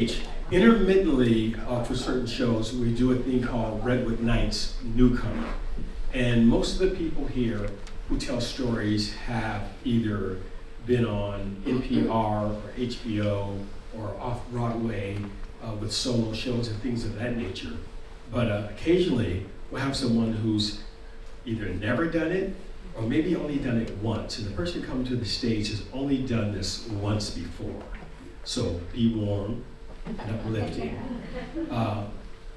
Intermittently, for certain shows, we do a thing called Redwood Nights Newcomer. And most of the people here who tell stories have either been on NPR or HBO or off Broadway with solo shows and things of that nature. But occasionally, we'll have someone who's either never done it or maybe only done it once. And the person coming to the stage has only done this once before. So be warned and uplifting.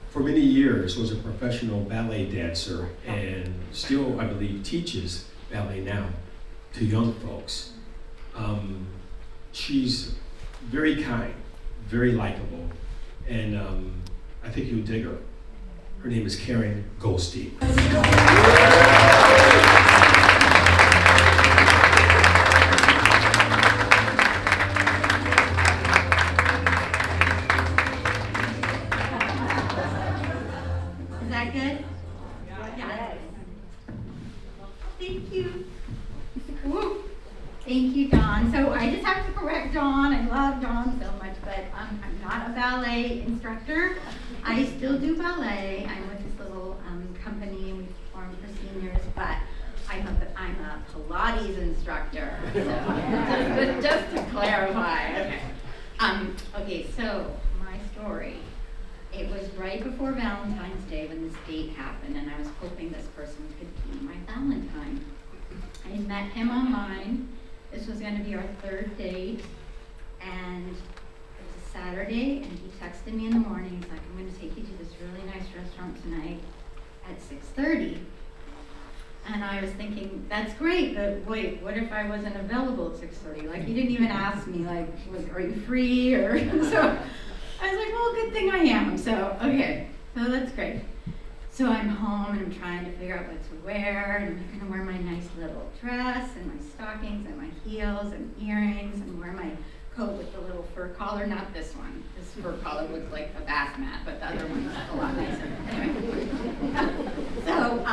For many years was a professional ballet dancer and still, I believe, teaches ballet now to young folks. She's very kind, very likable, and I think you'll dig her. Her name is Karen Goldstein. Thank you, Dawn. So I just have to correct Dawn. I love Dawn so much, but I'm not a ballet instructor. I still do ballet. I'm with this little company and we perform for seniors, but I'm a Pilates instructor. So just to clarify. Okay. Okay, so my story. It was right before Valentine's Day when this date happened, and I was hoping this person could be my Valentine. I met him online. This was going to be our third date, and it was a Saturday, and he texted me in the morning. He's like, I'm going to take you to this really nice restaurant tonight at 6:30. And I was thinking, that's great, but wait, what if I wasn't available at 6:30? Like, he didn't even ask me, like, are you free? Or so I was like, well, good thing I am. So, okay, so that's great. So I'm home and I'm trying to figure out what to wear, and I'm gonna wear my nice little dress and my stockings and my heels and earrings and wear my coat with the little fur collar, not this one. This fur collar looks like a bath mat, but the other one's a lot nicer. Anyway, so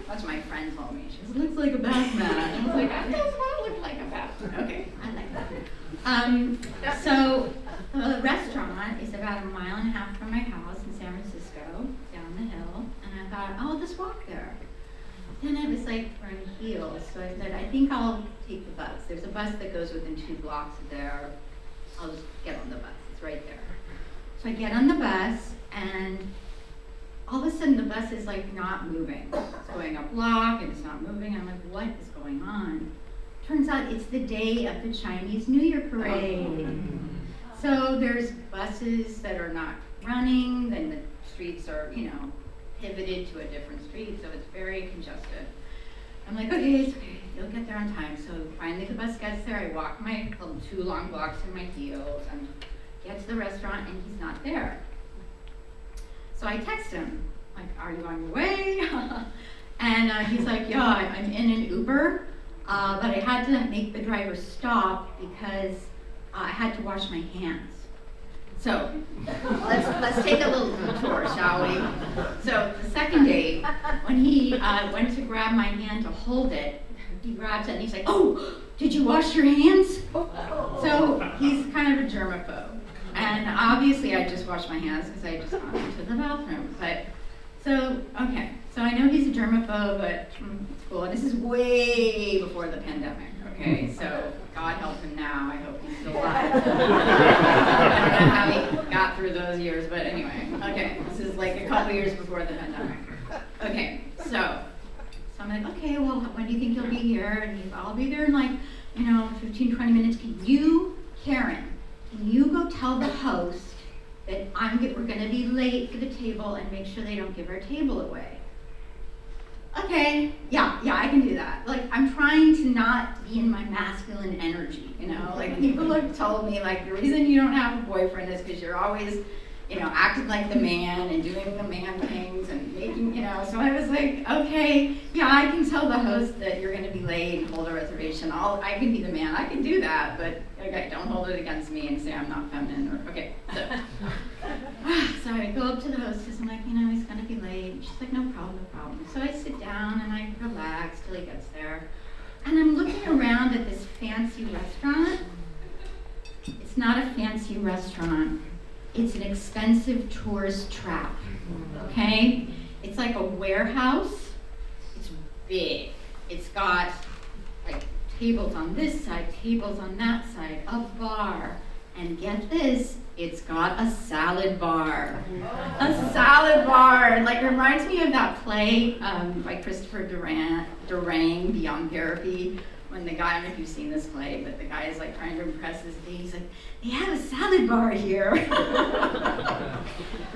that's what my friend told me. She goes, it looks like a bath mat. And I was like, it does not look like a bath mat. Okay, I like that. So the restaurant is about 1.5 miles from my house in San Francisco, down the hill. And I thought, I'll just walk there. Then I was like wearing heels, so I said, I think I'll take the bus. There's a bus that goes within 2 blocks of there. I'll just get on the bus, it's right there. So I get on the bus, and all of a sudden the bus is like not moving. It's going up block, and it's not moving. I'm like, what is going on? Turns out it's the day of the Chinese New Year parade. So there's buses that are not running, then the streets are, pivoted to a different street, so it's very congested. I'm like, okay, it's okay, you'll get there on time. So finally the bus gets there, I walk my 2 long blocks in my heels and get to the restaurant, and he's not there. So I text him, like, are you on your way? And he's like, yeah, I'm in an Uber, but I had to make the driver stop because I had to wash my hands. So let's take a little tour, shall we? So the second date, when he went to grab my hand to hold it, he grabs it and he's like, oh, did you wash your hands? So he's kind of a germaphobe. And obviously I just washed my hands because I just gone into the bathroom. But so, okay, so I know he's a germaphobe, but it's cool. And this is way before the pandemic, okay? So God help him now. I hope he's still alive. I don't know how he got through those years, but anyway, okay. This is like a couple years before the pandemic. Okay, so I'm like, okay, well, when do you think you'll be here? And he's, I'll be there in like, 15, 20 minutes. Karen, can you go tell the host that we're gonna be late for the table and make sure they don't give our table away? Okay, yeah, I can do that. Like, I'm trying to not be in my masculine energy, Like, people have told me, like, the reason you don't have a boyfriend is because you're always, acting like the man and doing the man things and making, So I was like, okay, yeah, I can tell the host that you're gonna be late and hold a reservation. I can be the man, I can do that, but, okay, don't hold it against me and say I'm not feminine or, okay, so. So I go up to the hostess, I'm like, he's gonna be late. And she's like, no problem. So I sit down and I relax till he gets there. And I'm looking around at this fancy restaurant. It's not a fancy restaurant. It's an expensive tourist trap, okay? It's like a warehouse. It's big. It's got like tables on this side, tables on that side, a bar. And get this, it's got a salad bar. A salad bar. Like, it reminds me of that play by Christopher Durang, Beyond Therapy, when the guy, I don't know if you've seen this play, but the guy is like trying to impress his date. He's like, they have a salad bar here.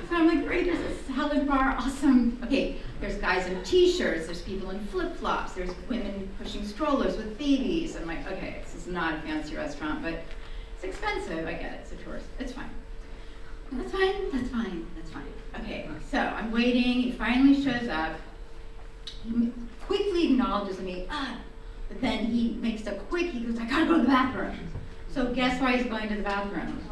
So I'm like, great, there's a salad bar, awesome. Okay, there's guys in t-shirts, there's people in flip-flops, there's women pushing strollers with babies. I'm like, okay, this is not a fancy restaurant, but it's expensive, I get it, it's a tourist, it's fine. That's fine, that's fine, that's fine. Okay, so I'm waiting, he finally shows up. He quickly acknowledges me, but then he goes, I gotta go to the bathroom. So guess why he's going to the bathroom?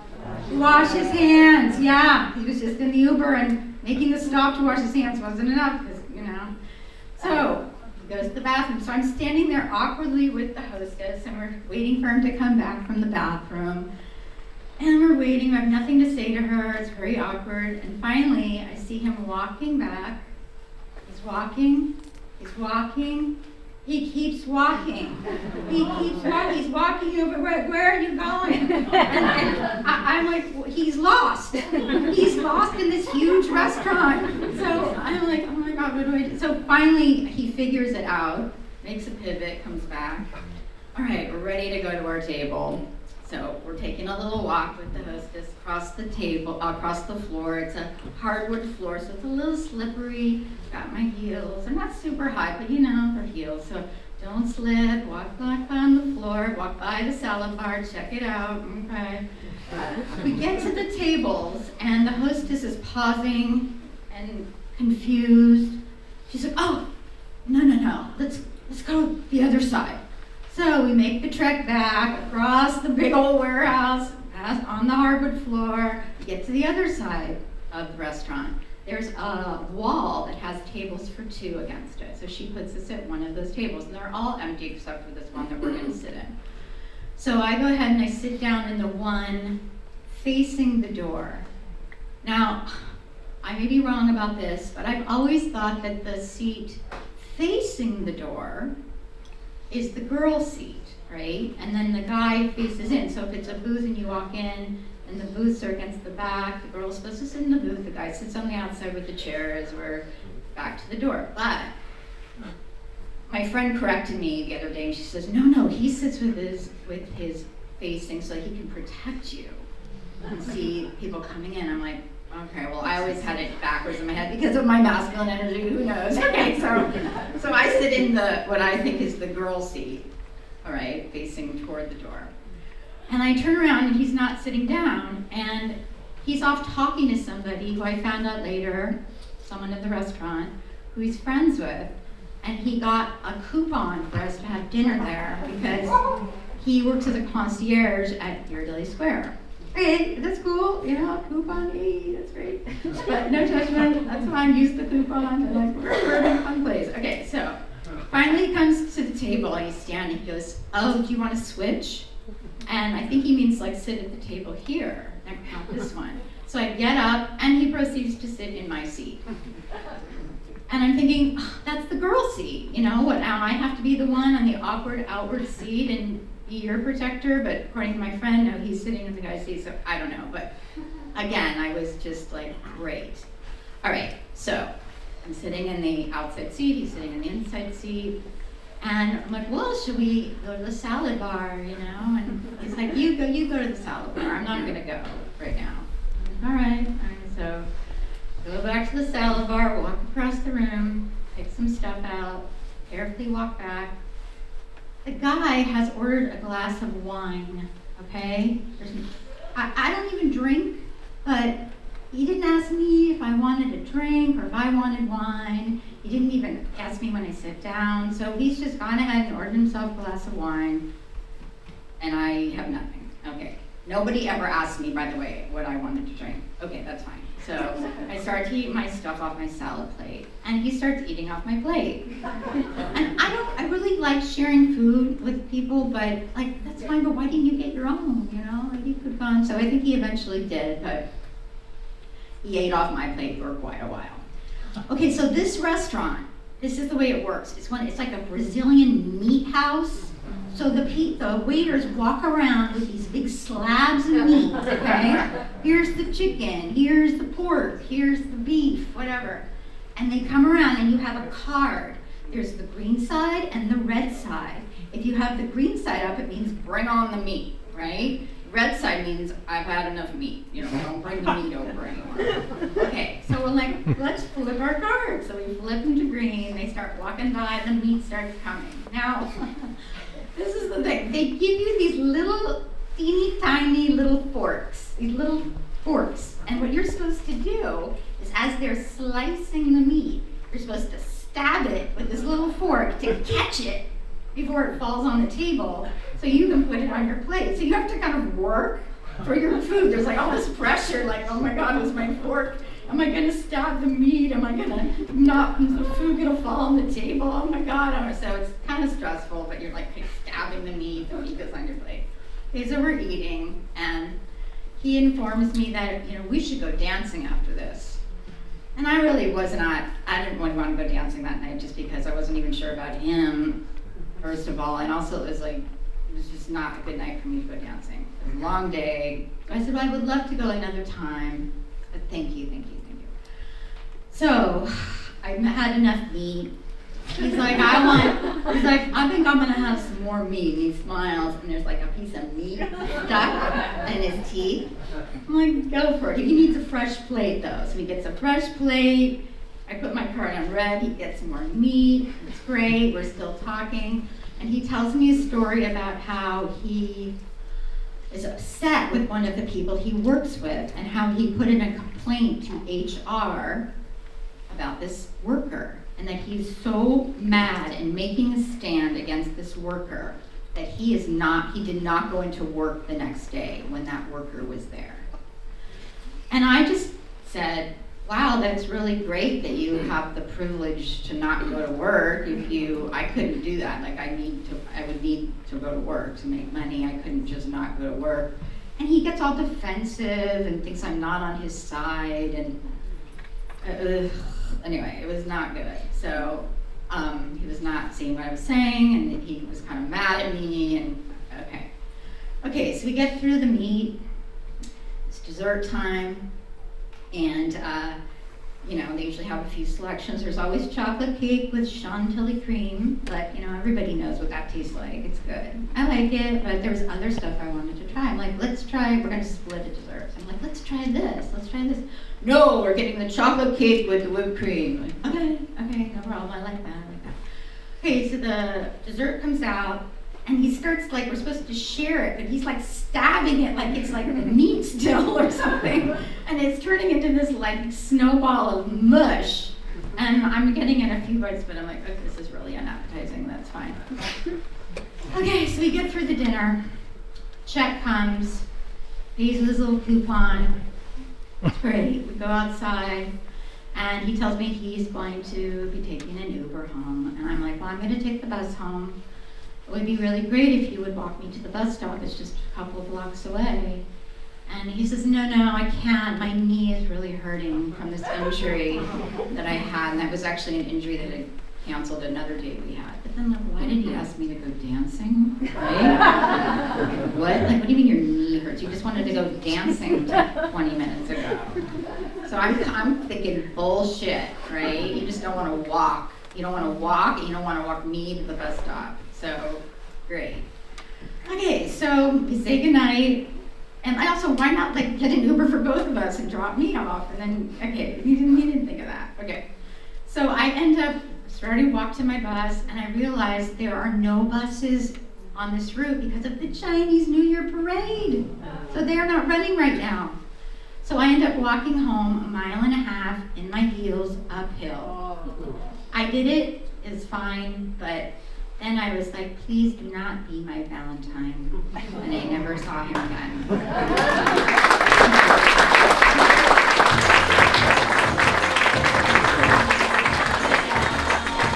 Wash his hands, yeah. He was just in the Uber and making the stop to wash his hands wasn't enough, because, So he goes to the bathroom. So I'm standing there awkwardly with the hostess, and we're waiting for him to come back from the bathroom. And we're waiting, I have nothing to say to her, it's very awkward. And finally, I see him walking back. He's walking. He keeps walking. He's walking over, where are you going? And I'm like, well, he's lost. He's lost in this huge restaurant. So I'm like, oh my God, what do I do? So finally, he figures it out, makes a pivot, comes back. All right, we're ready to go to our table. So we're taking a little walk with the hostess across the table, across the floor. It's a hardwood floor, so it's a little slippery. Got my heels. They're not super high, but they're heels. So don't slip, walk on the floor, walk by the salad bar, check it out, okay. We get to the tables, and the hostess is pausing and confused. She's like, oh, no, let's go the other side. So we make the trek back across the big old warehouse, pass on the hardwood floor, get to the other side of the restaurant. There's a wall that has tables for two against it. So she puts us at one of those tables, and they're all empty except for this one that we're gonna sit in. So I go ahead and I sit down in the one facing the door. Now, I may be wrong about this, but I've always thought that the seat facing the door is the girl's seat, right? And then the guy faces in. So if it's a booth and you walk in and the booths are against the back, the girl's supposed to sit in the booth, the guy sits on the outside with the chair as we're back to the door. But my friend corrected me the other day and she says, no, he sits with his facing so that he can protect you and see people coming in. I'm like, okay, well, I always had it backwards in my head because of my masculine energy, who knows? Okay, so I sit in what I think is the girl seat, all right, facing toward the door. And I turn around and he's not sitting down, and he's off talking to somebody who I found out later, someone at the restaurant, who he's friends with, and he got a coupon for us to have dinner there because he works as a concierge at Ghirardelli Square. Hey, that's cool, coupon, hey, that's great. But no judgment, that's fine, use the coupon, and like, we're in a fun place. Okay, so finally he comes to the table and he's standing, he goes, oh, do you want to switch? And I think he means like sit at the table here, not this one. So I get up and he proceeds to sit in my seat. And I'm thinking, that's the girl seat, what now, I have to be the one on the awkward outward seat and be your protector, but according to my friend, no, he's sitting in the guy's seat, so I don't know. But again, I was just like, great. All right, so I'm sitting in the outside seat, he's sitting in the inside seat, and I'm like, well, should we go to the salad bar, And he's like, you go to the salad bar, I'm not gonna go right now. All right, so go back to the salad bar, walk across the room, pick some stuff out, carefully walk back. The guy has ordered a glass of wine, okay? I don't even drink, but he didn't ask me if I wanted a drink or if I wanted wine. He didn't even ask me when I sit down. So he's just gone ahead and ordered himself a glass of wine, and I have nothing. Okay. Nobody ever asked me, by the way, what I wanted to drink. Okay, that's fine. So I start to eat my stuff off my salad plate, and he starts eating off my plate. And I really like sharing food with people, but like, that's fine, but why didn't you get your own, like you could have gone. So I think he eventually did, but he ate off my plate for quite a while. Okay, so this restaurant, this is the way it works. It's like a Brazilian meat house. So the waiters walk around with these big slabs of meat, okay? Here's the chicken, here's the pork, here's the beef, whatever. And they come around and you have a card. There's the green side and the red side. If you have the green side up, it means bring on the meat, right? Red side means I've had enough meat. Don't bring the meat over anymore. Okay, so we're like, let's flip our cards. So we flip them to green. They start walking by, the meat starts coming. Now, this is the thing. They give you these little teeny tiny little forks. And what you're supposed to do is as they're slicing the meat, you're supposed to stab it with this little fork to catch it before it falls on the table so you can put it on your plate. So you have to kind of work for your food. There's like all this pressure, like, oh my God, is my fork? Am I gonna stab the meat? Am I gonna not, is the food gonna fall on the table? Oh my God. So it's kind of stressful, but you're like stabbing the meat goes on your plate. Okay, so we're eating, and he informs me that, we should go dancing after this. And I really I didn't really want to go dancing that night just because I wasn't even sure about him, first of all, and also it was just not a good night for me to go dancing. It was a long day. I said, well, I would love to go another time, but thank you. So I had enough meat. He's like, I think I'm gonna have some more meat. And he smiles, and there's like a piece of meat stuck in his teeth. I'm like, go for it. He needs a fresh plate though. So he gets a fresh plate. I put my card on red. He gets more meat. It's great. We're still talking. And he tells me a story about how he is upset with one of the people he works with and how he put in a complaint to HR about this worker, and that he's so mad and making a stand against this worker that he did not go into work the next day when that worker was there. And I just said, wow, that's really great that you have the privilege to not go to work. I couldn't do that. Like I would need to go to work to make money. I couldn't just not go to work. And he gets all defensive and thinks I'm not on his side, and anyway, it was not good. So he was not seeing what I was saying, and he was kind of mad at me, and okay, so we get through the meat. It's dessert time, and they usually have a few selections. There's always chocolate cake with chantilly cream, but everybody knows what that tastes like. It's good. I like it, but there was other stuff I wanted to try. I'm like, we're gonna split a dessert. I'm like, let's try this. No, we're getting the chocolate cake with the whipped cream. Like, okay, no problem. I like that. Okay, so the dessert comes out, and he starts we're supposed to share it, but he's stabbing it like it's the meat still or something, and it's turning into this snowball of mush. And I'm getting in a few bites, but I'm like, okay, this is really unappetizing. That's fine. Okay, so we get through the dinner. Check comes. He uses his little coupon. It's great. We go outside, and he tells me he's going to be taking an Uber home. And I'm like, well, I'm going to take the bus home. It would be really great if you would walk me to the bus stop. It's just a couple of blocks away. And he says, no, I can't. My knee is really hurting from this injury that I had. And that was actually an injury that had canceled another date we had. But then, why did he ask me to go dancing, right? What? What do you mean your knee hurts? You just wanted to go dancing 20 minutes ago. So I'm thinking bullshit, right? You just don't want to walk. You don't want to walk, and you don't want to walk me to the bus stop. So, great. Okay, so we say goodnight. And I also, why not get an Uber for both of us and drop me off? And then, okay, he didn't think of that. Okay. So I end up starting to walk to my bus, and I realized there are no buses on this route because of the Chinese New Year parade. So they're not running right now. So I end up walking home 1.5 miles in my heels uphill. I did it, it's fine, but then I was like, please do not be my Valentine. And I never saw him again.